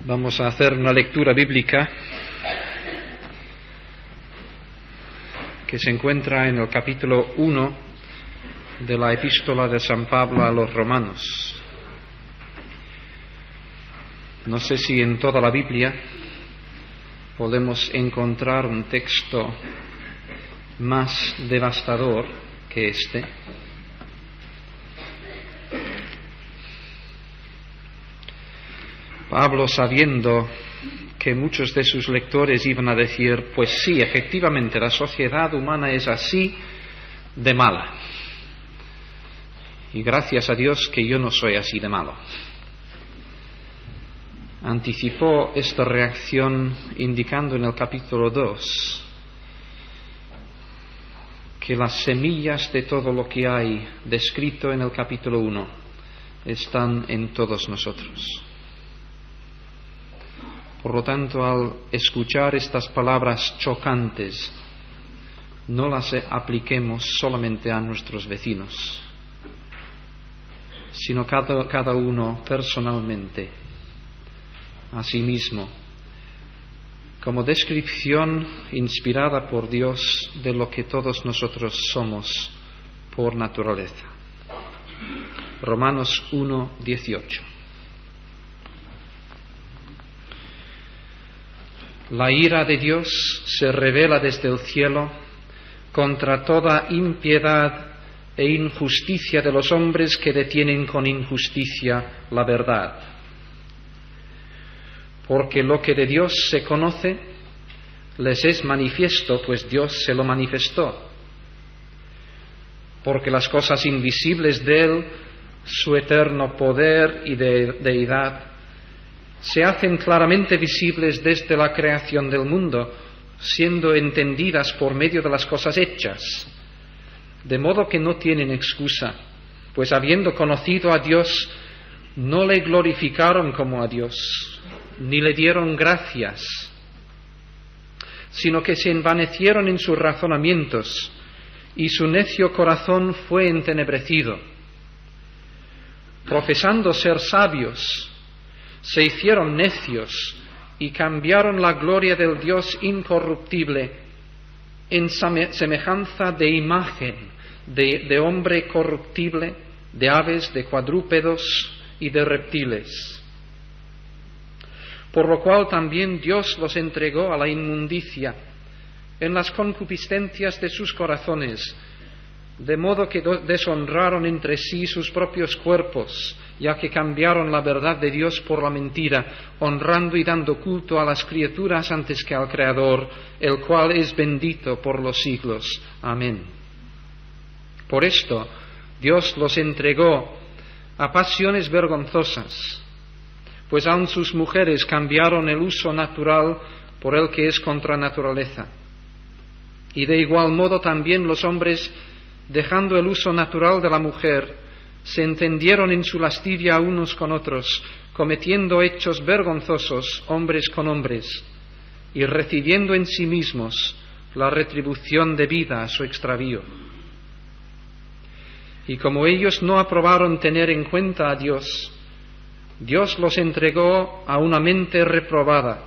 Vamos a hacer una lectura bíblica que se encuentra en el capítulo 1 de la epístola de San Pablo a los Romanos. No sé si en toda la Biblia podemos encontrar un texto más devastador que este. Pablo, sabiendo que muchos de sus lectores iban a decir, pues sí, efectivamente, la sociedad humana es así de mala. Y gracias a Dios que yo no soy así de malo. Anticipó esta reacción indicando en el capítulo 2 que las semillas de todo lo que hay descrito en el capítulo 1 están en todos nosotros. Por lo tanto, al escuchar estas palabras chocantes, no las apliquemos solamente a nuestros vecinos, sino cada uno personalmente, a sí mismo, como descripción inspirada por Dios de lo que todos nosotros somos por naturaleza. Romanos 1:18. La ira de Dios se revela desde el cielo contra toda impiedad e injusticia de los hombres que detienen con injusticia la verdad. Porque lo que de Dios se conoce les es manifiesto, pues Dios se lo manifestó. Porque las cosas invisibles de Él, su eterno poder y deidad, se hacen claramente visibles desde la creación del mundo, siendo entendidas por medio de las cosas hechas, de modo que no tienen excusa, pues habiendo conocido a Dios, no le glorificaron como a Dios, ni le dieron gracias, sino que se envanecieron en sus razonamientos, y su necio corazón fue entenebrecido. Profesando ser sabios, se hicieron necios y cambiaron la gloria del Dios incorruptible en semejanza de imagen de hombre corruptible, de aves, de cuadrúpedos y de reptiles. Por lo cual también Dios los entregó a la inmundicia en las concupiscencias de sus corazones, de modo que deshonraron entre sí sus propios cuerpos, ya que cambiaron la verdad de Dios por la mentira, honrando y dando culto a las criaturas antes que al Creador, el cual es bendito por los siglos. Amén. Por esto, Dios los entregó a pasiones vergonzosas, pues aun sus mujeres cambiaron el uso natural por el que es contra naturaleza. Y de igual modo también los hombres, dejando el uso natural de la mujer, se entendieron en su lascivia unos con otros, cometiendo hechos vergonzosos hombres con hombres, y recibiendo en sí mismos la retribución debida a su extravío. Y como ellos no aprobaron tener en cuenta a Dios, Dios los entregó a una mente reprobada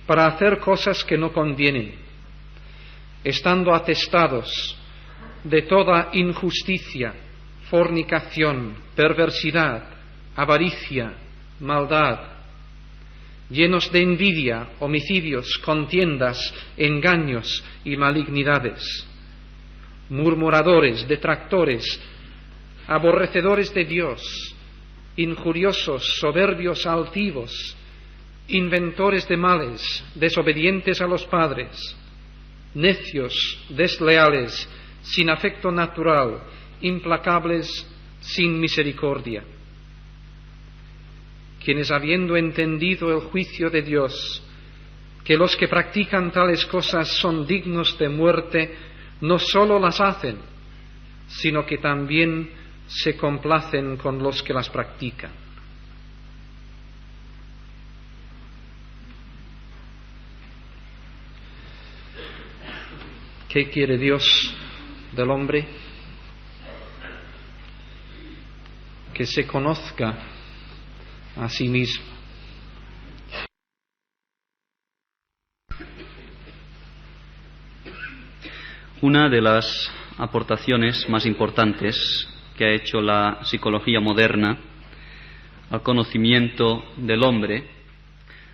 para hacer cosas que no convienen, estando atestados de toda injusticia, fornicación, perversidad, avaricia, maldad, llenos de envidia, homicidios, contiendas, engaños y malignidades, murmuradores, detractores, aborrecedores de Dios, injuriosos, soberbios, altivos, inventores de males, desobedientes a los padres, necios, desleales, sin afecto natural, implacables, sin misericordia, quienes habiendo entendido el juicio de Dios, que los que practican tales cosas son dignos de muerte, no sólo las hacen, sino que también se complacen con los que las practican. ¿Qué quiere Dios del hombre? Que se conozca a sí mismo, Una de las aportaciones más importantes que ha hecho la psicología moderna al conocimiento del hombre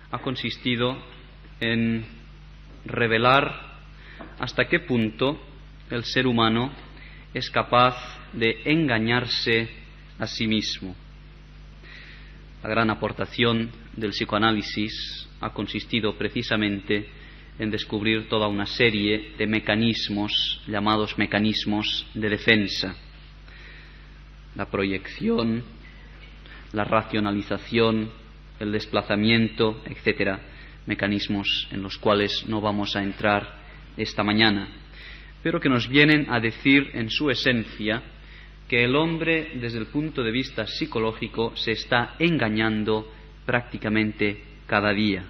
ha consistido en revelar hasta qué punto el ser humano es capaz de engañarse a sí mismo. La gran aportación del psicoanálisis ha consistido precisamente en descubrir toda una serie de mecanismos llamados mecanismos de defensa. La proyección, la racionalización, el desplazamiento, etcétera, mecanismos en los cuales no vamos a entrar esta mañana, pero que nos vienen a decir en su esencia que el hombre, desde el punto de vista psicológico, se está engañando prácticamente cada día.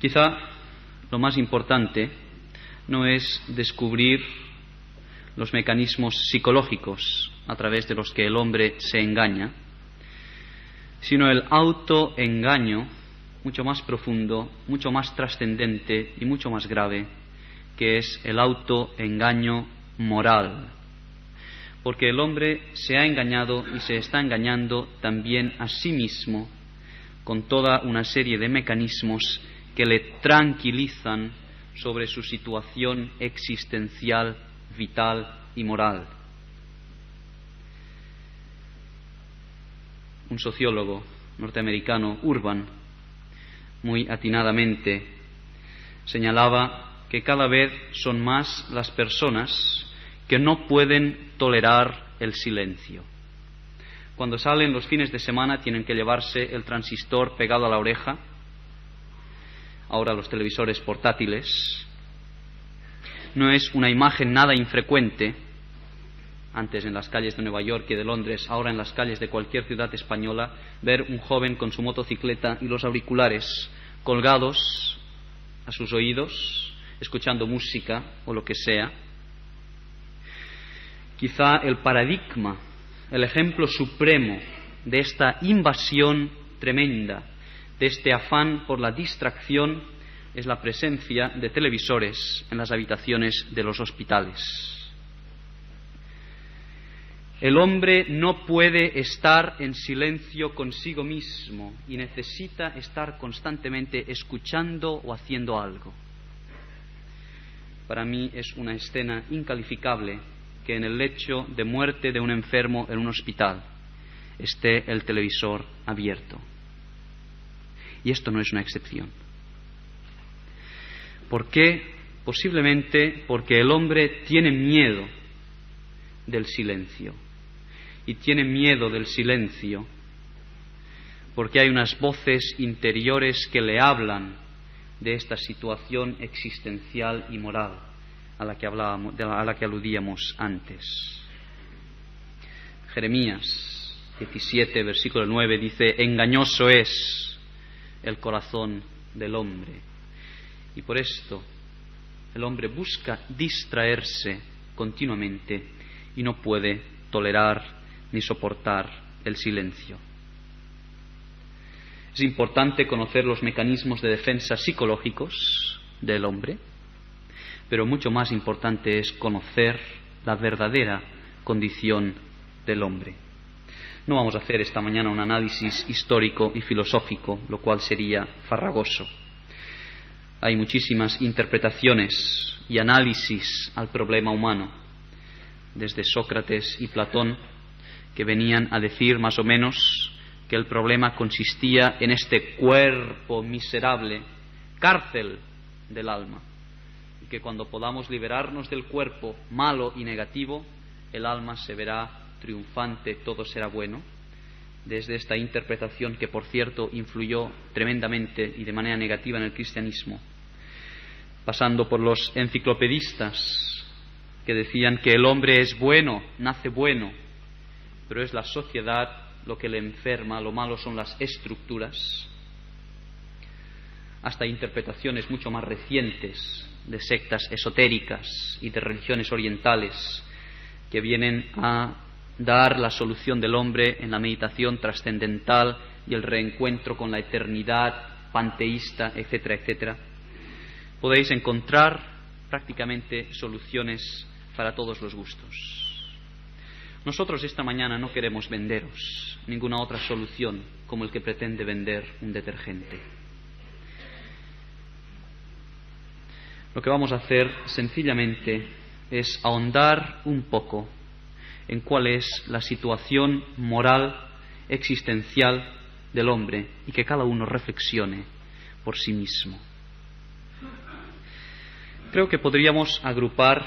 Quizá lo más importante no es descubrir los mecanismos psicológicos a través de los que el hombre se engaña, sino el autoengaño mucho más profundo, mucho más trascendente y mucho más grave, que es el autoengaño moral. Porque el hombre se ha engañado y se está engañando también a sí mismo con toda una serie de mecanismos que le tranquilizan sobre su situación existencial, vital y moral. Un sociólogo norteamericano, Urban, muy atinadamente señalaba que cada vez son más las personas que no pueden tolerar el silencio. Cuando salen los fines de semana tienen que llevarse el transistor pegado a la oreja, ahora los televisores portátiles. No es una imagen nada infrecuente, antes en las calles de Nueva York y de Londres, ahora en las calles de cualquier ciudad española, ver un joven con su motocicleta y los auriculares colgados a sus oídos, escuchando música o lo que sea. Quizá el paradigma, el ejemplo supremo de esta invasión tremenda, de este afán por la distracción, es la presencia de televisores en las habitaciones de los hospitales. El hombre no puede estar en silencio consigo mismo y necesita estar constantemente escuchando o haciendo algo. Para mí es una escena incalificable que en el lecho de muerte de un enfermo en un hospital esté el televisor abierto. Y esto no es una excepción. ¿Por qué? Posiblemente porque el hombre tiene miedo del silencio. Y tiene miedo del silencio porque hay unas voces interiores que le hablan de esta situación existencial y moral a la que aludíamos antes. Jeremías 17, versículo 9 dice: engañoso es el corazón del hombre. Y por esto el hombre busca distraerse continuamente y no puede tolerar ni soportar el silencio. Es importante conocer los mecanismos de defensa psicológicos del hombre, pero mucho más importante es conocer la verdadera condición del hombre. No vamos a hacer esta mañana un análisis histórico y filosófico, lo cual sería farragoso. Hay muchísimas interpretaciones y análisis al problema humano, desde Sócrates y Platón, que venían a decir más o menos que el problema consistía en este cuerpo miserable, cárcel del alma, y que cuando podamos liberarnos del cuerpo malo y negativo, el alma se verá triunfante, todo será bueno. Desde esta interpretación, que por cierto influyó tremendamente y de manera negativa en el cristianismo, pasando por los enciclopedistas que decían que el hombre es bueno, nace bueno, pero es la sociedad lo que le enferma, lo malo son las estructuras, hasta interpretaciones mucho más recientes de sectas esotéricas y de religiones orientales que vienen a dar la solución del hombre en la meditación trascendental y el reencuentro con la eternidad panteísta, etcétera, etcétera. podéis encontrar prácticamente soluciones para todos los gustos. Nosotros esta mañana no queremos venderos ninguna otra solución como el que pretende vender un detergente. Lo que vamos a hacer sencillamente es ahondar un poco en cuál es la situación moral, existencial del hombre y que cada uno reflexione por sí mismo. Creo que podríamos agrupar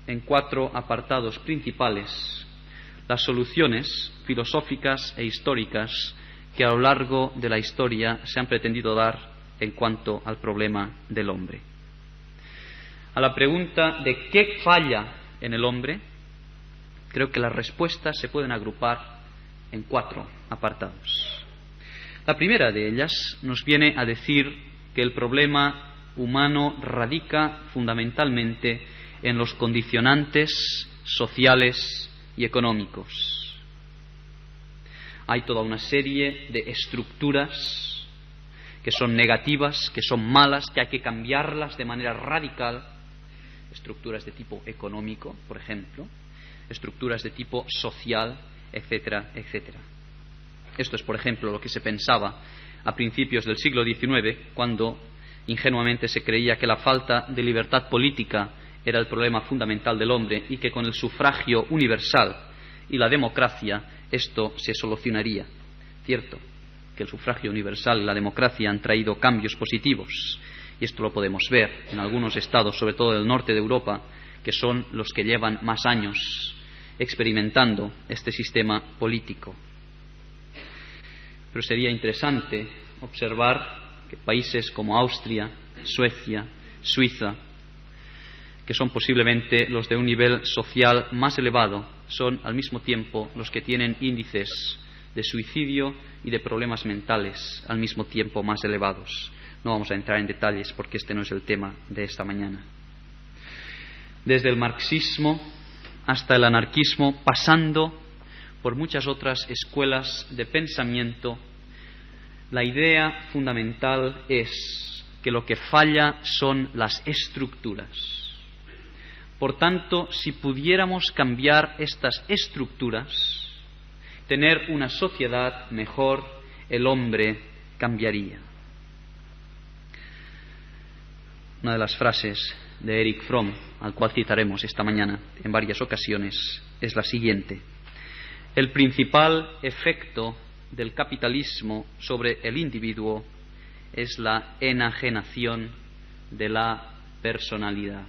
en 4 apartados principales las soluciones filosóficas e históricas que a lo largo de la historia se han pretendido dar en cuanto al problema del hombre. A la pregunta de qué falla en el hombre, creo que las respuestas se pueden agrupar en 4 apartados. La primera de ellas nos viene a decir que el problema humano radica fundamentalmente en los condicionantes sociales y económicos. Hay toda una serie de estructuras que son negativas, que son malas, que hay que cambiarlas de manera radical. Estructuras de tipo económico, por ejemplo, estructuras de tipo social, etcétera, etcétera. Esto es, por ejemplo, lo que se pensaba a principios del siglo XIX, cuando ingenuamente se creía que la falta de libertad política era el problema fundamental del hombre y que con el sufragio universal y la democracia esto se solucionaría. Cierto que el sufragio universal y la democracia han traído cambios positivos, y esto lo podemos ver en algunos estados, sobre todo del norte de Europa, que son los que llevan más años experimentando este sistema político. Pero sería interesante observar que países como Austria, Suecia, Suiza, que son posiblemente los de un nivel social más elevado, son al mismo tiempo los que tienen índices de suicidio y de problemas mentales al mismo tiempo más elevados. No vamos a entrar en detalles porque este no es el tema de esta mañana. Desde el marxismo hasta el anarquismo, pasando por muchas otras escuelas de pensamiento, la idea fundamental es que lo que falla son las estructuras. Por tanto, si pudiéramos cambiar estas estructuras, tener una sociedad mejor, el hombre cambiaría. Una de las frases de Erich Fromm, al cual citaremos esta mañana en varias ocasiones, es la siguiente: el principal efecto del capitalismo sobre el individuo es la enajenación de la personalidad.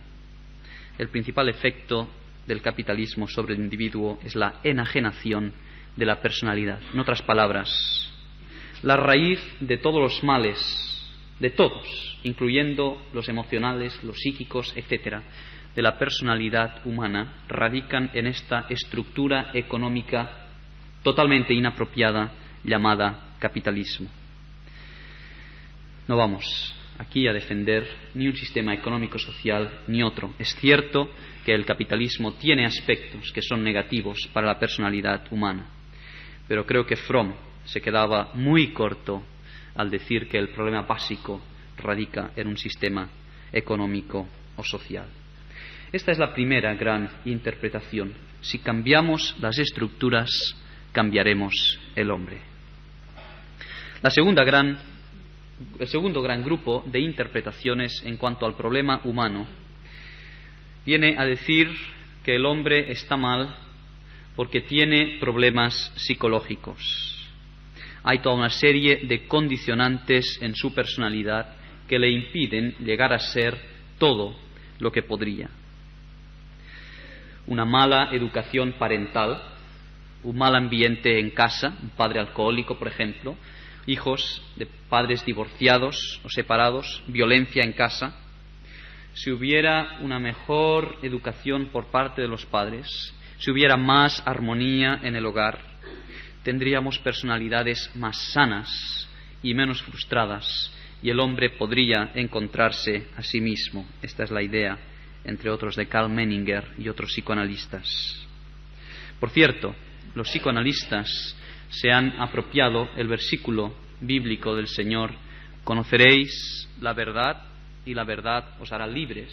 El principal efecto del capitalismo sobre el individuo es la enajenación de la personalidad. En otras palabras, la raíz de todos los males, de todos, incluyendo los emocionales, los psíquicos, etcétera, de la personalidad humana, radican en esta estructura económica totalmente inapropiada llamada capitalismo. No vamos aquí a defender ni un sistema económico-social ni otro. Es cierto que el capitalismo tiene aspectos que son negativos para la personalidad humana, pero creo que Fromm se quedaba muy corto al decir que el problema básico radica en un sistema económico o social. Esta es la primera gran interpretación. Si cambiamos las estructuras, cambiaremos el hombre. El segundo gran grupo de interpretaciones en cuanto al problema humano viene a decir que el hombre está mal porque tiene problemas psicológicos. Hay toda una serie de condicionantes en su personalidad que le impiden llegar a ser todo lo que podría. Una mala educación parental, un mal ambiente en casa, un padre alcohólico, por ejemplo, hijos de padres divorciados o separados, violencia en casa. Si hubiera una mejor educación por parte de los padres, si hubiera más armonía en el hogar, tendríamos personalidades más sanas y menos frustradas, y el hombre podría encontrarse a sí mismo. Esta es la idea, entre otros, de Karl Menninger y otros psicoanalistas. Por cierto, los psicoanalistas se han apropiado el versículo bíblico del Señor: conoceréis la verdad y la verdad os hará libres.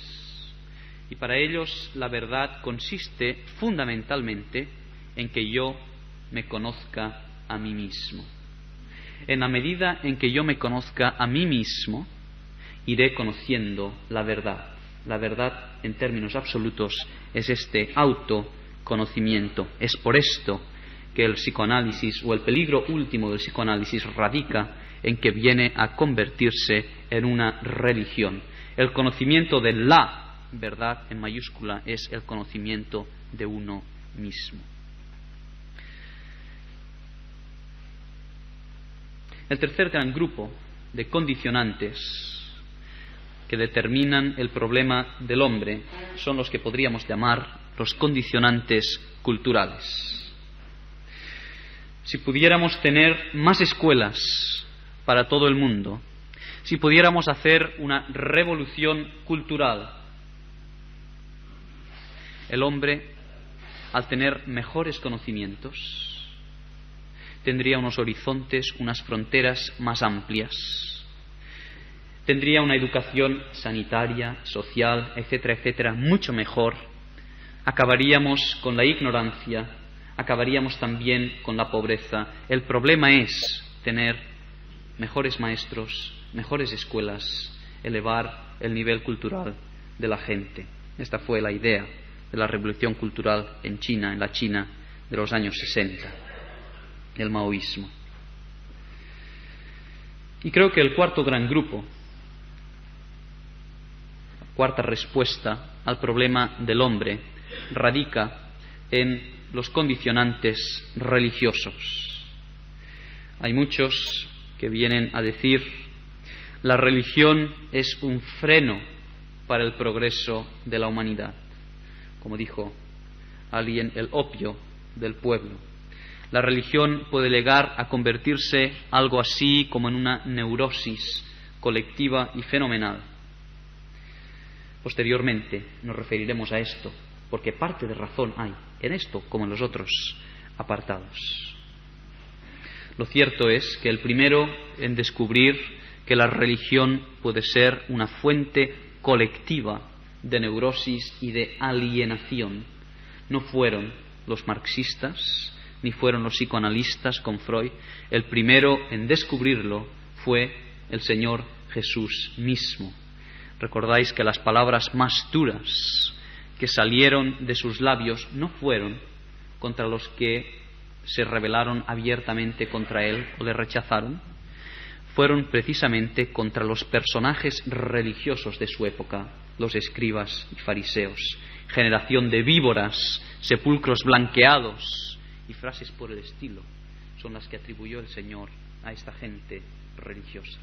Y para ellos la verdad consiste fundamentalmente en que yo me conozca a mí mismo. En la medida en que yo me conozca a mí mismo, iré conociendo la verdad. La verdad, en términos absolutos, es este autoconocimiento. Es por esto que el psicoanálisis, o el peligro último del psicoanálisis, radica en que viene a convertirse en una religión. El conocimiento de la verdad, en mayúscula, es el conocimiento de uno mismo. El tercer gran grupo de condicionantes que determinan el problema del hombre son los que podríamos llamar los condicionantes culturales. Si pudiéramos tener más escuelas para todo el mundo, si pudiéramos hacer una revolución cultural, el hombre, al tener mejores conocimientos, tendría unos horizontes, unas fronteras más amplias. Tendría una educación sanitaria, social, etcétera, etcétera, mucho mejor. Acabaríamos con la ignorancia, acabaríamos también con la pobreza. El problema es tener mejores maestros, mejores escuelas, elevar el nivel cultural de la gente. Esta fue la idea de la revolución cultural en China, en la China de los años 60, el maoísmo. Y creo que el cuarto gran grupo, la cuarta respuesta al problema del hombre, radica en los condicionantes religiosos. Hay muchos que vienen a decir: la religión es un freno para el progreso de la humanidad. Como dijo alguien, el opio del pueblo. La religión puede llegar a convertirse algo así como en una neurosis colectiva y fenomenal. Posteriormente nos referiremos a esto, porque parte de razón hay en esto como en los otros apartados. Lo cierto es que el primero en descubrir que la religión puede ser una fuente colectiva de neurosis y de alienación no fueron los marxistas ni fueron los psicoanalistas con Freud. El primero en descubrirlo fue el Señor Jesús mismo. Recordáis que las palabras más duras que salieron de sus labios no fueron contra los que se rebelaron abiertamente contra él o le rechazaron, fueron precisamente contra los personajes religiosos de su época, los escribas y fariseos, generación de víboras, sepulcros blanqueados y frases por el estilo, son las que atribuyó el Señor a esta gente religiosa.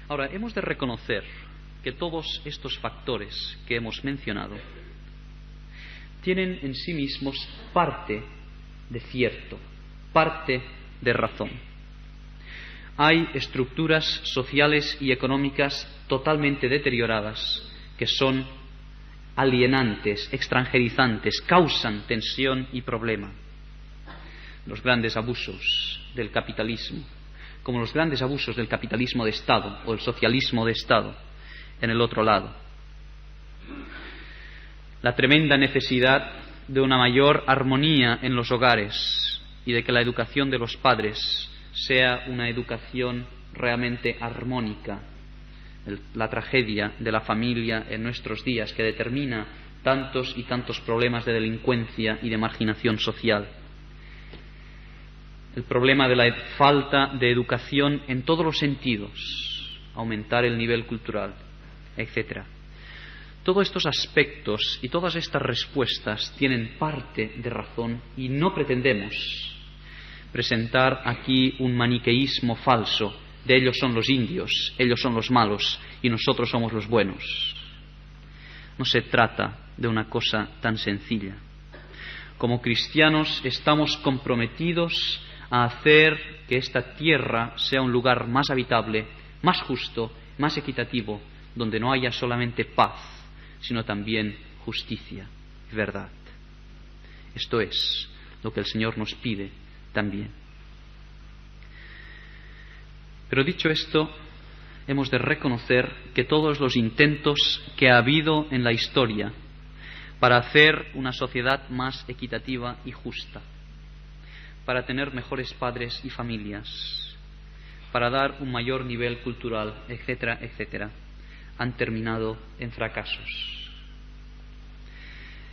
Ahora, hemos de reconocer que todos estos factores que hemos mencionado tienen en sí mismos parte de cierto, parte de razón. Hay estructuras sociales y económicas totalmente deterioradas que son alienantes, extranjerizantes, causan tensión y problema. Los grandes abusos del capitalismo, como los grandes abusos del capitalismo de Estado o el socialismo de Estado en el otro lado. La tremenda necesidad de una mayor armonía en los hogares y de que la educación de los padres sea una educación realmente armónica. La tragedia de la familia en nuestros días que determina tantos y tantos problemas de delincuencia y de marginación social. El problema de la falta de educación en todos los sentidos, aumentar el nivel cultural, etc. Todos estos aspectos y todas estas respuestas tienen parte de razón y no pretendemos presentar aquí un maniqueísmo falso de ellos son los indios, ellos son los malos y nosotros somos los buenos. No se trata de una cosa tan sencilla. Como cristianos estamos comprometidos a hacer que esta tierra sea un lugar más habitable, más justo, más equitativo, donde no haya solamente paz, sino también justicia y verdad. Esto es lo que el Señor nos pide también. Pero dicho esto, hemos de reconocer que todos los intentos que ha habido en la historia para hacer una sociedad más equitativa y justa, para tener mejores padres y familias, para dar un mayor nivel cultural, etcétera, etcétera, han terminado en fracasos.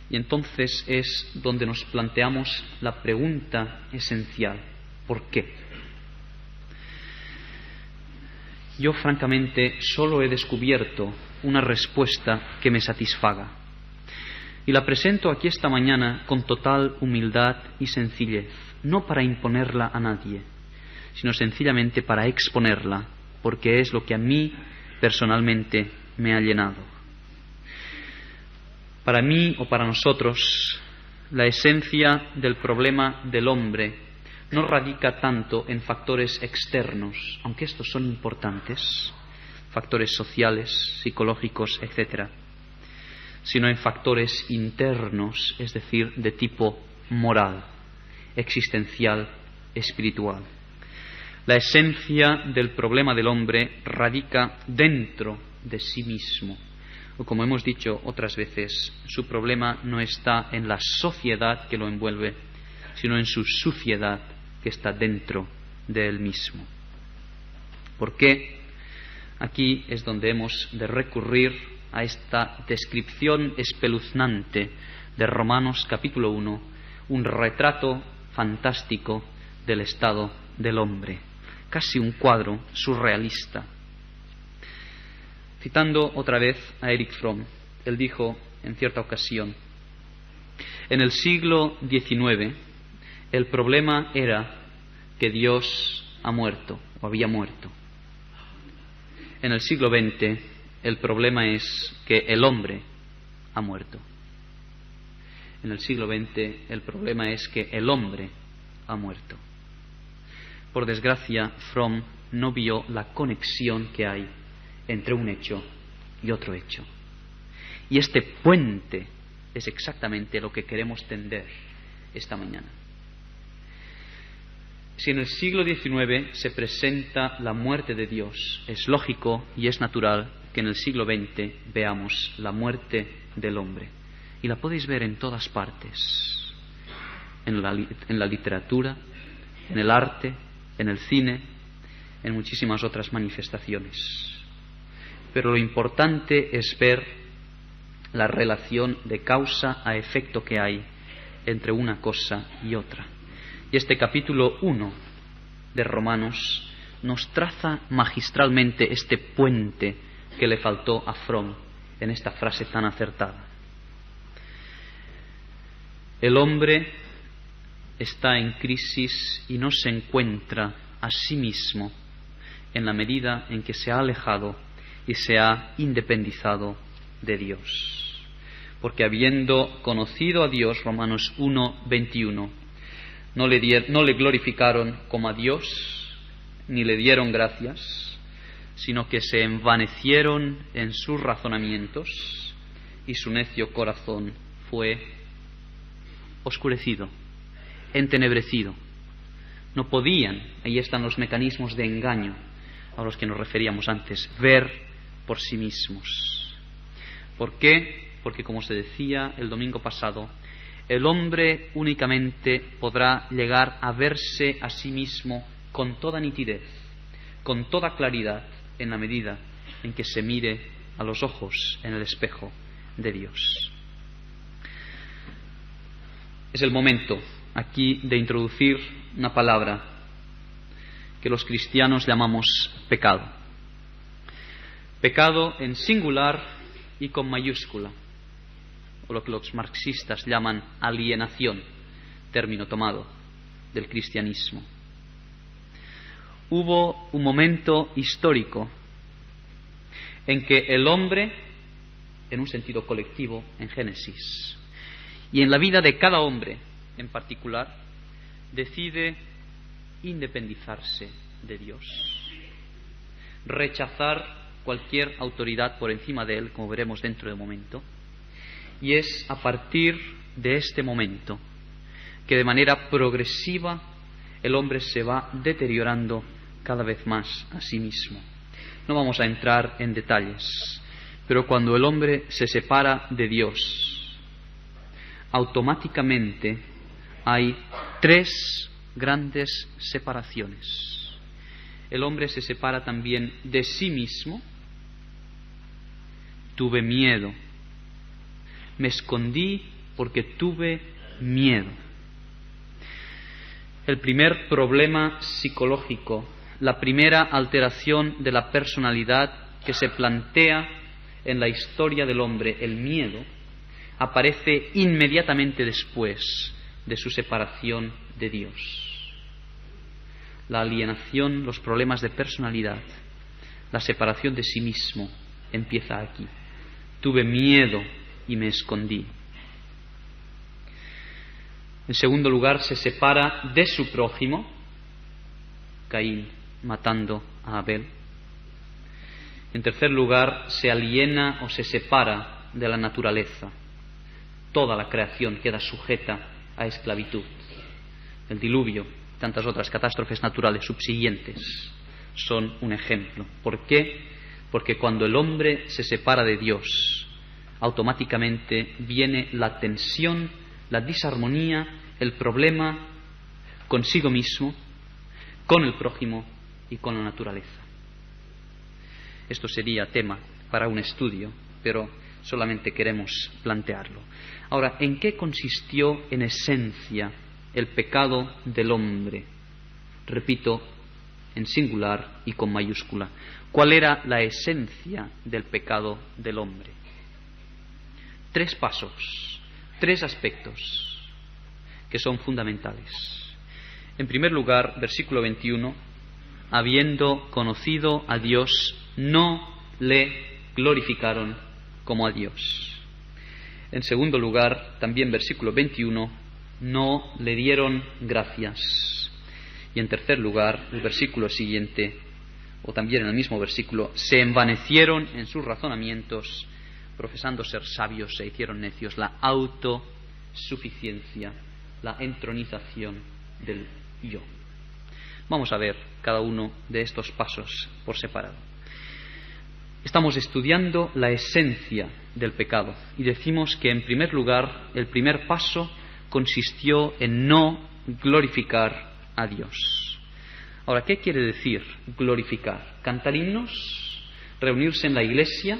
Y entonces es donde nos planteamos la pregunta esencial: ¿por qué? Yo francamente solo he descubierto una respuesta que me satisfaga, y la presento aquí esta mañana con total humildad y sencillez, no para imponerla a nadie, sino sencillamente para exponerla, porque es lo que a mí personalmente me ha llenado. Para mí o para nosotros, la esencia del problema del hombre no radica tanto en factores externos, aunque estos son importantes, factores sociales, psicológicos, etc., sino en factores internos, es decir, de tipo moral, existencial, espiritual. La esencia del problema del hombre radica dentro de sí mismo. O como hemos dicho otras veces, su problema no está en la sociedad que lo envuelve, sino en su suciedad que está dentro de él mismo. ¿Por qué? Aquí es donde hemos de recurrir a esta descripción espeluznante de Romanos capítulo 1, un retrato fantástico del estado del hombre, casi un cuadro surrealista. Citando otra vez a Erich Fromm, él dijo en cierta ocasión: en el siglo XIX el problema era que Dios ha muerto o había muerto. En el siglo XX el problema es que el hombre ha muerto. En el siglo XX el problema es que el hombre ha muerto. Por desgracia, Fromm no vio la conexión que hay entre un hecho y otro hecho. Y este puente es exactamente lo que queremos tender esta mañana. Si en el siglo XIX se presenta la muerte de Dios, es lógico y es natural que en el siglo XX veamos la muerte del hombre. Y la podéis ver en todas partes, en la literatura, en el arte, en el cine, en muchísimas otras manifestaciones. Pero lo importante es ver la relación de causa a efecto que hay entre una cosa y otra. Y este capítulo 1 de Romanos nos traza magistralmente este puente que le faltó a Fromm en esta frase tan acertada. El hombre está en crisis y no se encuentra a sí mismo en la medida en que se ha alejado y se ha independizado de Dios. Porque habiendo conocido a Dios, Romanos 1:21, no le glorificaron como a Dios, ni le dieron gracias, sino que se envanecieron en sus razonamientos, y su necio corazón fue oscurecido, entenebrecido. No podían, ahí están los mecanismos de engaño a los que nos referíamos antes, ver por sí mismos. ¿Por qué? Porque, como se decía el domingo pasado, el hombre únicamente podrá llegar a verse a sí mismo con toda nitidez, con toda claridad, en la medida en que se mire a los ojos en el espejo de Dios. Es el momento aquí de introducir una palabra que los cristianos llamamos pecado. Pecado en singular y con mayúscula, o lo que los marxistas llaman alienación, término tomado del cristianismo. Hubo un momento histórico en que el hombre, en un sentido colectivo, en Génesis, y en la vida de cada hombre en particular, decide independizarse de Dios, rechazar cualquier autoridad por encima de él, como veremos dentro de un momento. Y es a partir de este momento que de manera progresiva el hombre se va deteriorando cada vez más a sí mismo. No vamos a entrar en detalles, pero cuando el hombre se separa de Dios, automáticamente hay 3 grandes separaciones. El hombre se separa también de sí mismo. Tuve miedo. Me escondí porque tuve miedo. El primer problema psicológico, la primera alteración de la personalidad que se plantea en la historia del hombre, el miedo, aparece inmediatamente después de su separación de Dios. La alienación, los problemas de personalidad, la separación de sí mismo empieza aquí. Tuve miedo y me escondí. En segundo lugar, se separa de su prójimo, Caín matando a Abel. En tercer lugar, se aliena o se separa de la naturaleza. Toda la creación queda sujeta a esclavitud. El diluvio, tantas otras catástrofes naturales subsiguientes son un ejemplo. ¿Por qué? Porque cuando el hombre se separa de Dios, automáticamente viene la tensión, la disarmonía, el problema consigo mismo, con el prójimo y con la naturaleza. Esto sería tema para un estudio, pero solamente queremos plantearlo. Ahora, ¿en qué consistió en esencia el pecado del hombre? Repito, en singular y con mayúscula. ¿Cuál era la esencia del pecado del hombre? 3 pasos, 3 aspectos que son fundamentales. En primer lugar, versículo 21, habiendo conocido a Dios, no le glorificaron como a Dios. En segundo lugar, también versículo 21, no le dieron gracias. Y en tercer lugar, el versículo siguiente, o también en el mismo versículo, se envanecieron en sus razonamientos, profesando ser sabios, se hicieron necios. La autosuficiencia, la entronización del yo. Vamos a ver cada uno de estos pasos por separado. Estamos estudiando la esencia del pecado y decimos que en primer lugar el primer paso consistió en no glorificar a Dios. Ahora, ¿qué quiere decir glorificar? ¿Cantar himnos? ¿Reunirse en la iglesia?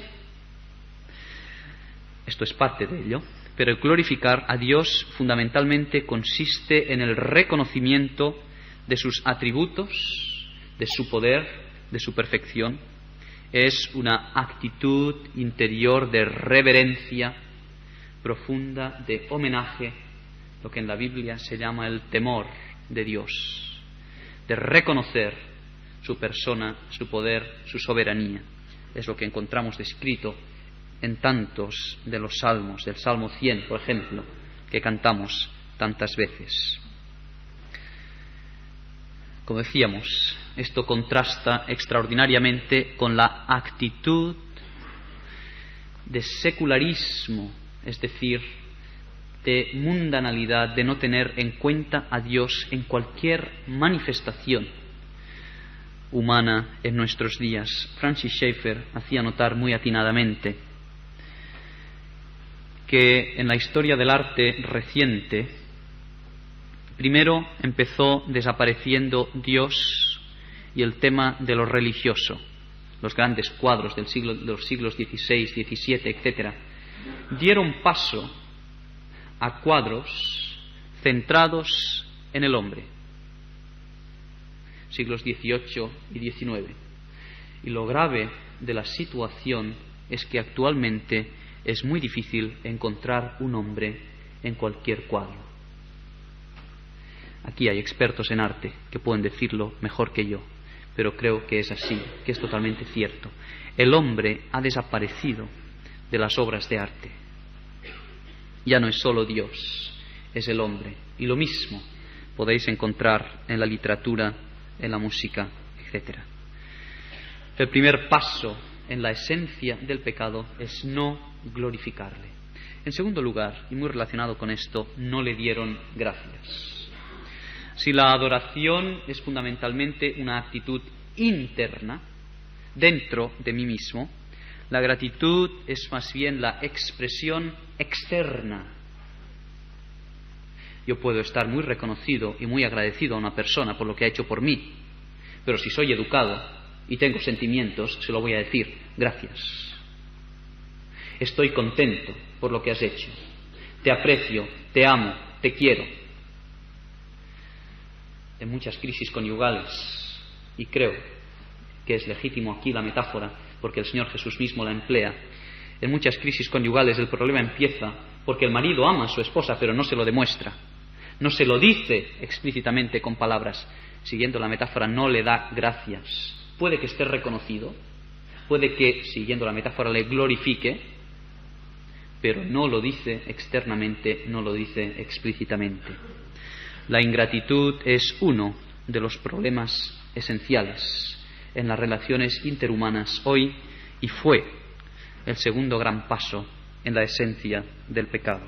Esto es parte de ello, pero el glorificar a Dios fundamentalmente consiste en el reconocimiento de sus atributos, de su poder, de su perfección. Es una actitud interior de reverencia profunda, de homenaje, lo que en la Biblia se llama el temor de Dios, de reconocer su persona, su poder, su soberanía. Es lo que encontramos descrito en tantos de los salmos, del Salmo 100, por ejemplo, que cantamos tantas veces. Como decíamos, esto contrasta extraordinariamente con la actitud de secularismo, es decir, de mundanalidad, de no tener en cuenta a Dios en cualquier manifestación humana en nuestros días. Francis Schaeffer hacía notar muy atinadamente que en la historia del arte reciente, primero empezó desapareciendo Dios y el tema de lo religioso. Los grandes cuadros de los siglos XVI, XVII, etc., dieron paso a cuadros centrados en el hombre. Siglos XVIII y XIX. Y lo grave de la situación es que actualmente es muy difícil encontrar un hombre en cualquier cuadro. Aquí hay expertos en arte que pueden decirlo mejor que yo, pero creo que es así, que es totalmente cierto. El hombre ha desaparecido de las obras de arte. Ya no es solo Dios, es el hombre. Y lo mismo podéis encontrar en la literatura, en la música, etc. El primer paso en la esencia del pecado es no glorificarle. En segundo lugar, y muy relacionado con esto, no le dieron gracias. Si la adoración es fundamentalmente una actitud interna dentro de mí mismo. La gratitud es más bien la expresión externa. Yo puedo estar muy reconocido y muy agradecido a una persona por lo que ha hecho por mí, pero si soy educado y tengo sentimientos, se lo voy a decir: gracias. Estoy contento por lo que has hecho. Te aprecio, te amo, te quiero. En muchas crisis conyugales, y creo que es legítimo aquí la metáfora, porque el Señor Jesús mismo la emplea, en muchas crisis conyugales el problema empieza porque el marido ama a su esposa, pero no se lo demuestra, no se lo dice explícitamente con palabras. Siguiendo la metáfora, no le da gracias. Puede que esté reconocido, puede que, siguiendo la metáfora, le glorifique, pero no lo dice externamente, no lo dice explícitamente. La ingratitud es uno de los problemas esenciales en las relaciones interhumanas hoy, y fue el segundo gran paso en la esencia del pecado.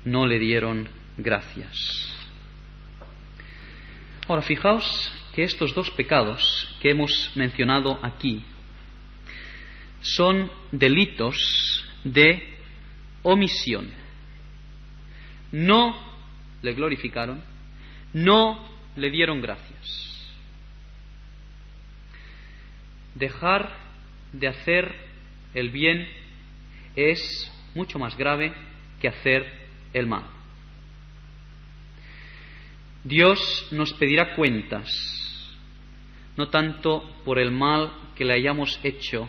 No le dieron gracias. Ahora, fijaos que estos dos pecados que hemos mencionado aquí son delitos de omisión. No le glorificaron, no le dieron gracias. Dejar de hacer el bien es mucho más grave que hacer el mal. Dios nos pedirá cuentas, no tanto por el mal que le hayamos hecho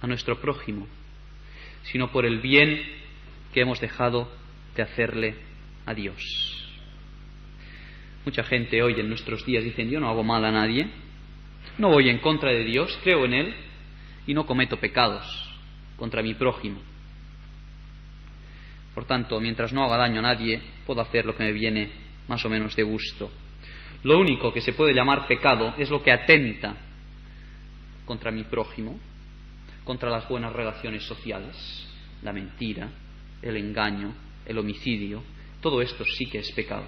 a nuestro prójimo, sino por el bien que hemos dejado de hacerle a Dios. Mucha gente hoy en nuestros días dice: yo no hago mal a nadie, no voy en contra de Dios, creo en Él y no cometo pecados contra mi prójimo. Por tanto, mientras no haga daño a nadie, puedo hacer lo que me viene más o menos de gusto. Lo único que se puede llamar pecado es lo que atenta contra mi prójimo, contra las buenas relaciones sociales, la mentira, el engaño, el homicidio. Todo esto sí que es pecado.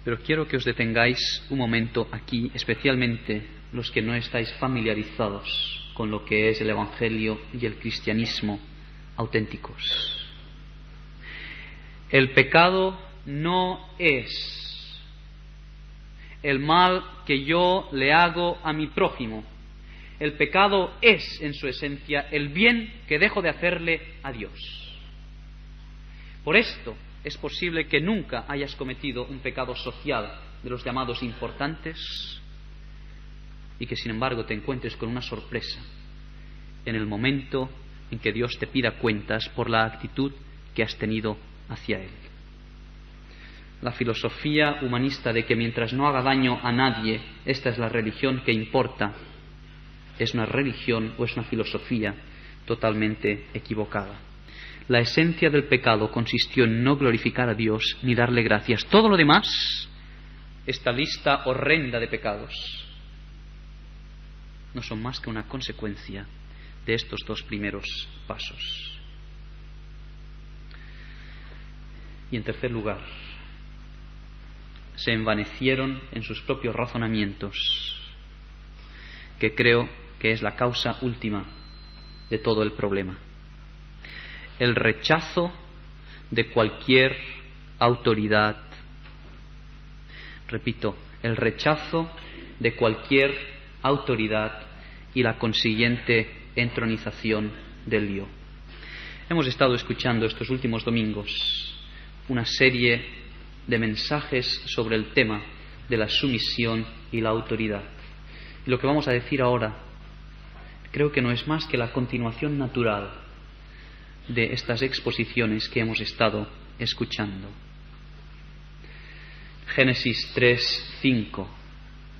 Pero quiero que os detengáis un momento aquí, especialmente los que no estáis familiarizados con lo que es el Evangelio y el cristianismo auténticos. El pecado no es el mal que yo le hago a mi prójimo. El pecado es, en su esencia, el bien que dejo de hacerle a Dios. Por esto es posible que nunca hayas cometido un pecado social de los llamados importantes y que sin embargo te encuentres con una sorpresa en el momento en que Dios te pida cuentas por la actitud que has tenido hacia Él. La filosofía humanista de que mientras no haga daño a nadie, esta es la religión que importa, es una religión o es una filosofía totalmente equivocada. La esencia del pecado consistió en no glorificar a Dios ni darle gracias. Todo lo demás, esta lista horrenda de pecados, no son más que una consecuencia de estos dos primeros pasos. Y en tercer lugar, se envanecieron en sus propios razonamientos, que creo que es la causa última de todo el problema. El rechazo de cualquier autoridad. Repito, el rechazo de cualquier autoridad y la consiguiente entronización del yo. Hemos estado escuchando estos últimos domingos una serie de mensajes sobre el tema de la sumisión y la autoridad. Y lo que vamos a decir ahora creo que no es más que la continuación natural de estas exposiciones que hemos estado escuchando. Génesis 3:5.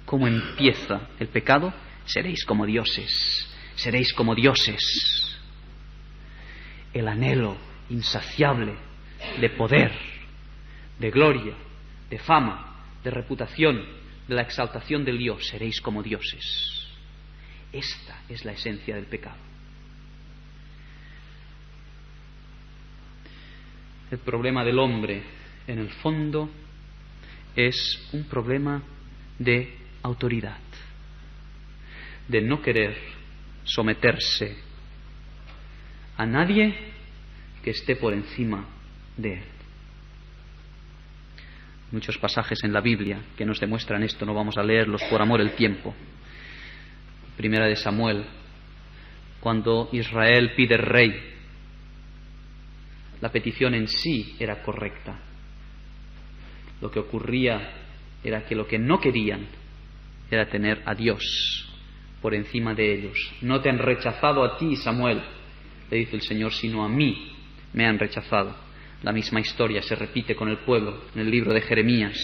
¿Cómo empieza el pecado? Seréis como dioses, seréis como dioses. El anhelo insaciable de poder, de gloria, de fama, de reputación, de la exaltación del Dios, seréis como dioses. Esta es la esencia del pecado. El problema del hombre, en el fondo, es un problema de autoridad. de no querer someterse a nadie que esté por encima de él. Muchos pasajes en la Biblia que nos demuestran esto, no vamos a leerlos por amor al tiempo. Primera de Samuel, cuando Israel pide rey, la petición en sí era correcta. Lo que ocurría era que lo que no querían era tener a Dios por encima de ellos. No te han rechazado a ti, Samuel, le dice el Señor, sino a mí me han rechazado. La misma historia se repite con el pueblo en el libro de Jeremías,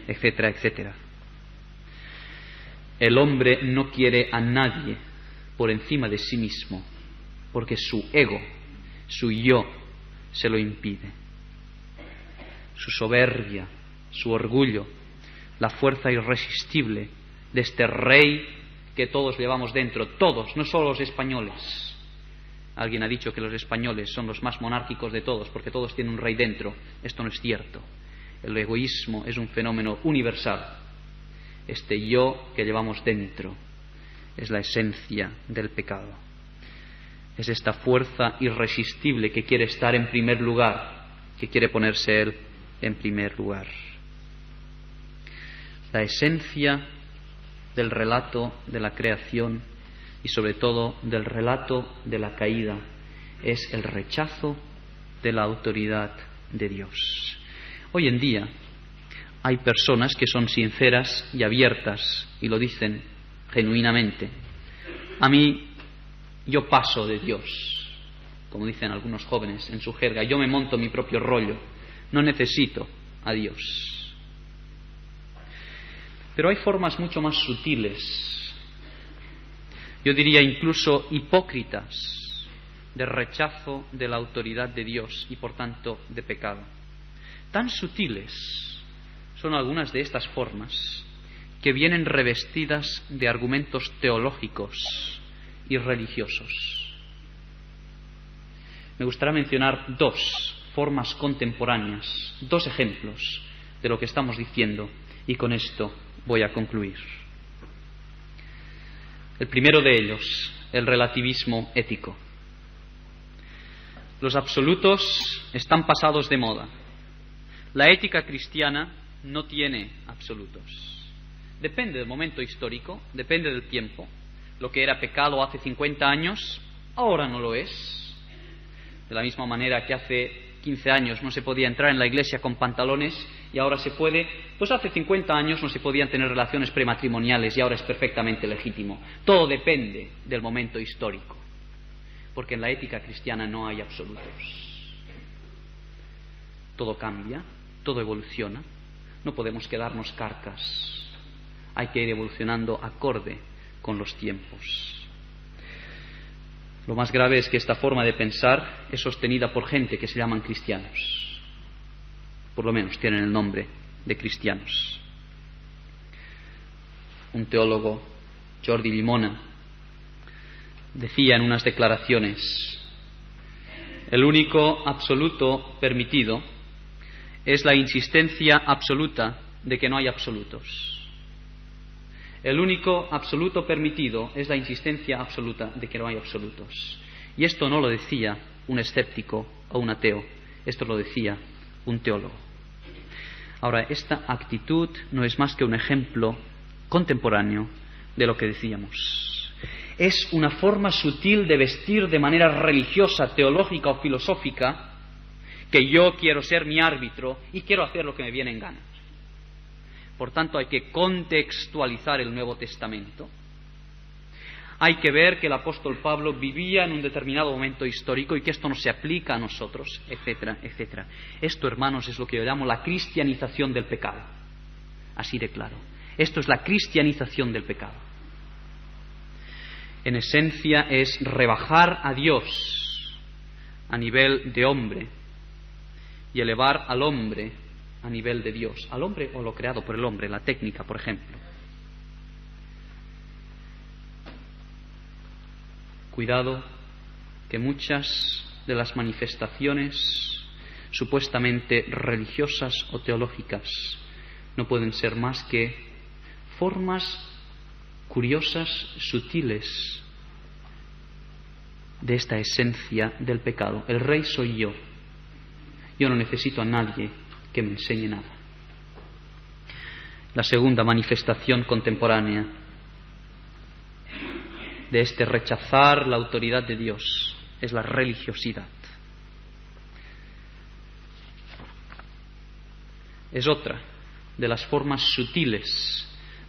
etcétera, etcétera. El hombre no quiere a nadie por encima de sí mismo, porque su ego, su yo, se lo impide. Su soberbia, su orgullo, la fuerza irresistible de este rey que todos llevamos dentro, todos, no solo los españoles. Alguien ha dicho que los españoles son los más monárquicos de todos porque todos tienen un rey dentro. Esto no es cierto. El egoísmo es un fenómeno universal. Este yo que llevamos dentro es la esencia del pecado. Es esta fuerza irresistible que quiere estar en primer lugar, que quiere ponerse él en primer lugar. La esencia del relato de la creación y sobre todo del relato de la caída es el rechazo de la autoridad de Dios. Hoy en día hay personas que son sinceras y abiertas y lo dicen genuinamente. A mí, yo paso de Dios, como dicen algunos jóvenes en su jerga, yo me monto mi propio rollo, no necesito a Dios. Pero hay formas mucho más sutiles, yo diría incluso hipócritas, de rechazo de la autoridad de Dios y por tanto de pecado. Tan sutiles son algunas de estas formas que vienen revestidas de argumentos teológicos y religiosos. Me gustaría mencionar dos formas contemporáneas, dos ejemplos de lo que estamos diciendo y con esto voy a concluir. El primero de ellos, el relativismo ético. Los absolutos están pasados de moda. La ética cristiana no tiene absolutos. Depende del momento histórico, depende del tiempo. Lo que era pecado hace 50 años, ahora no lo es. De la misma manera que hace 15 años no se podía entrar en la iglesia con pantalones y ahora se puede, pues hace 50 años no se podían tener relaciones prematrimoniales y ahora es perfectamente legítimo. Todo depende del momento histórico, porque en la ética cristiana no hay absolutos. Todo cambia, todo evoluciona, no podemos quedarnos carcas, hay que ir evolucionando acorde con los tiempos. Lo más grave es que esta forma de pensar es sostenida por gente que se llaman cristianos. Por lo menos tienen el nombre de cristianos. Un teólogo, Jordi Llimona, decía en unas declaraciones: el único absoluto permitido es la insistencia absoluta de que no hay absolutos. El único absoluto permitido es la insistencia absoluta de que no hay absolutos. Y esto no lo decía un escéptico o un ateo, esto lo decía un teólogo. Ahora, esta actitud no es más que un ejemplo contemporáneo de lo que decíamos. Es una forma sutil de vestir de manera religiosa, teológica o filosófica, que yo quiero ser mi árbitro y quiero hacer lo que me viene en gana. Por tanto, hay que contextualizar el Nuevo Testamento. Hay que ver que el apóstol Pablo vivía en un determinado momento histórico y que esto no se aplica a nosotros, etcétera, etcétera. Esto, hermanos, es lo que yo llamo la cristianización del pecado. Así de claro. Esto es la cristianización del pecado. En esencia es rebajar a Dios a nivel de hombre y elevar al hombre a nivel de Dios, al hombre o lo creado por el hombre, la técnica, por ejemplo. Cuidado, que muchas de las manifestaciones supuestamente religiosas o teológicas no pueden ser más que formas curiosas, sutiles, de esta esencia del pecado. El rey soy yo. Yo no necesito a nadie que me enseñe nada. La segunda manifestación contemporánea de este rechazar la autoridad de Dios es la religiosidad. Es otra de las formas sutiles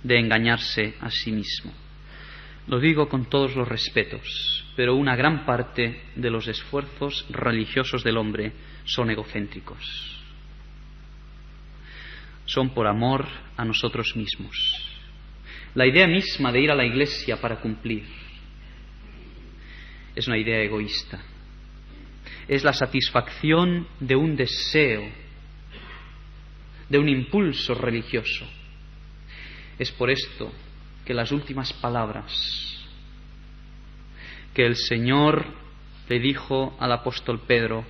de engañarse a sí mismo. Lo digo con todos los respetos, pero una gran parte de los esfuerzos religiosos del hombre son egocéntricos. Son por amor a nosotros mismos. La idea misma de ir a la iglesia para cumplir es una idea egoísta. Es la satisfacción de un deseo, de un impulso religioso. Es por esto que las últimas palabras que el Señor le dijo al apóstol Pedro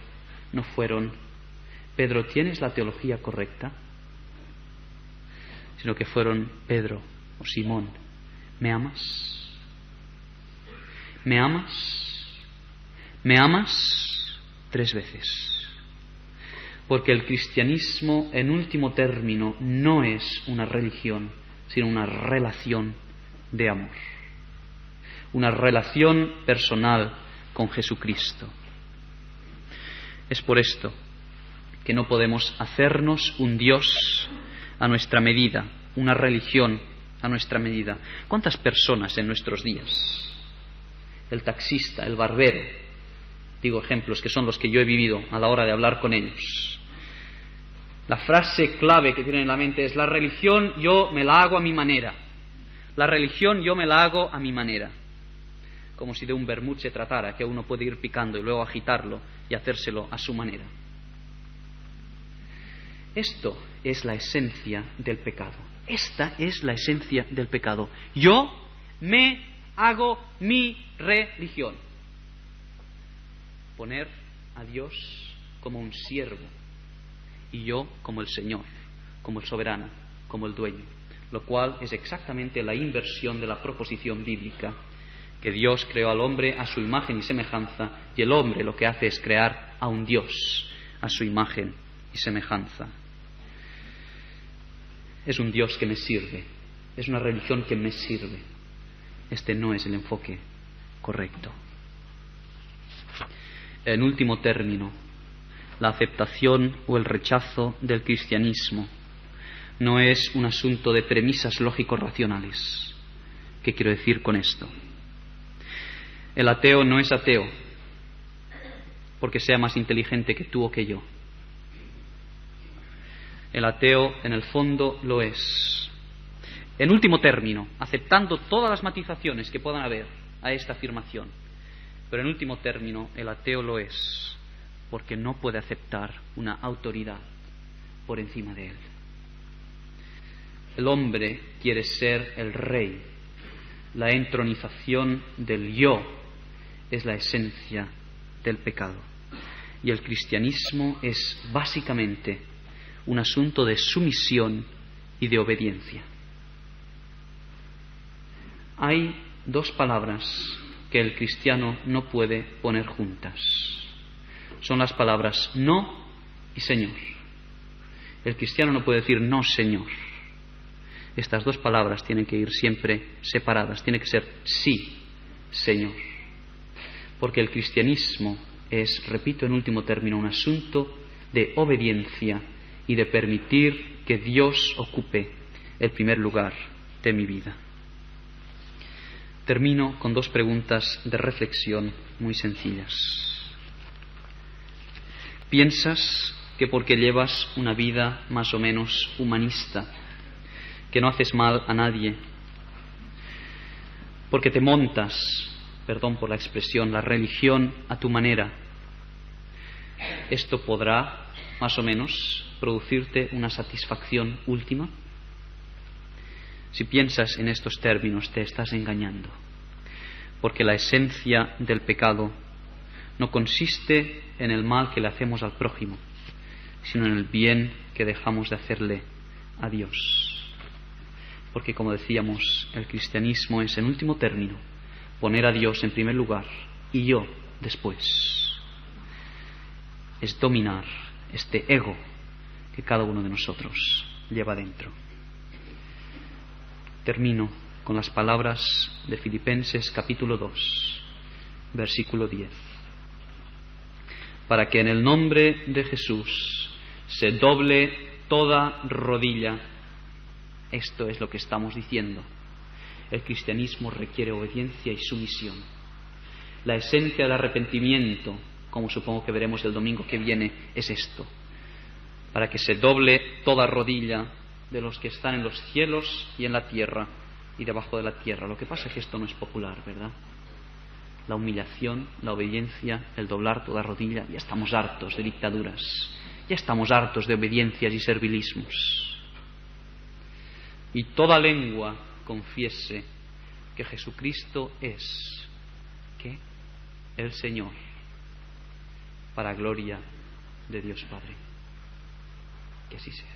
no fueron: Pedro, ¿tienes la teología correcta? Sino que fueron: Pedro o Simón, ¿me amas? ¿Me amas? ¿Me amas? 3 veces. Porque el cristianismo, en último término, no es una religión, sino una relación de amor. Una relación personal con Jesucristo. Es por esto que no podemos hacernos un Dios a nuestra medida, una religión a nuestra medida. ¿Cuántas personas en nuestros días? El taxista, el barbero, digo ejemplos que son los que yo he vivido a la hora de hablar con ellos. La frase clave que tienen en la mente es: la religión yo me la hago a mi manera. La religión yo me la hago a mi manera. Como si de un vermut se tratara, que uno puede ir picando y luego agitarlo y hacérselo a su manera. Esto es la esencia del pecado. Esta es la esencia del pecado. Yo me hago mi religión. Poner a Dios como un siervo y yo como el Señor, como el soberano, como el dueño, lo cual es exactamente la inversión de la proposición bíblica, que Dios creó al hombre a su imagen y semejanza, y el hombre lo que hace es crear a un Dios a su imagen y semejanza. Es un Dios que me sirve, es una religión que me sirve. Este no es el enfoque correcto. En último término, la aceptación o el rechazo del cristianismo no es un asunto de premisas lógico-racionales. ¿Qué quiero decir con esto? El ateo no es ateo porque sea más inteligente que tú o que yo. El ateo, en el fondo, lo es. En último término, aceptando todas las matizaciones que puedan haber a esta afirmación, pero en último término, el ateo lo es porque no puede aceptar una autoridad por encima de él. El hombre quiere ser el rey. La entronización del yo es la esencia del pecado. Y el cristianismo es básicamente un asunto de sumisión y de obediencia. Hay 2 palabras que el cristiano no puede poner juntas. Son las palabras no y Señor. El cristiano no puede decir no, Señor. Estas 2 palabras tienen que ir siempre separadas. Tiene que ser sí, Señor. Porque el cristianismo es, repito en último término, un asunto de obediencia y de permitir que Dios ocupe el primer lugar de mi vida. Termino con 2 preguntas de reflexión muy sencillas. ¿Piensas que porque llevas una vida más o menos humanista, que no haces mal a nadie, porque te montas, perdón por la expresión, la religión a tu manera, esto podrá, más o menos, producirte una satisfacción última? Si piensas en estos términos, te estás engañando, porque la esencia del pecado no consiste en el mal que le hacemos al prójimo, sino en el bien que dejamos de hacerle a Dios. Porque, como decíamos, el cristianismo es, en último término, poner a Dios en primer lugar y yo después. Es dominar este ego que cada uno de nosotros lleva dentro. Termino con las palabras de Filipenses capítulo 2, versículo 10. Para que en el nombre de Jesús se doble toda rodilla. Esto es lo que estamos diciendo. El cristianismo requiere obediencia y sumisión. La esencia del arrepentimiento, como supongo que veremos el domingo que viene, es esto: para que se doble toda rodilla de los que están en los cielos y en la tierra y debajo de la tierra. Lo que pasa es que esto no es popular, ¿verdad? La humillación, la obediencia, el doblar toda rodilla. Ya estamos hartos de dictaduras, ya estamos hartos de obediencias y servilismos. Y toda lengua confiese que Jesucristo es, ¿qué? El Señor, para gloria de Dios Padre. Que así sea.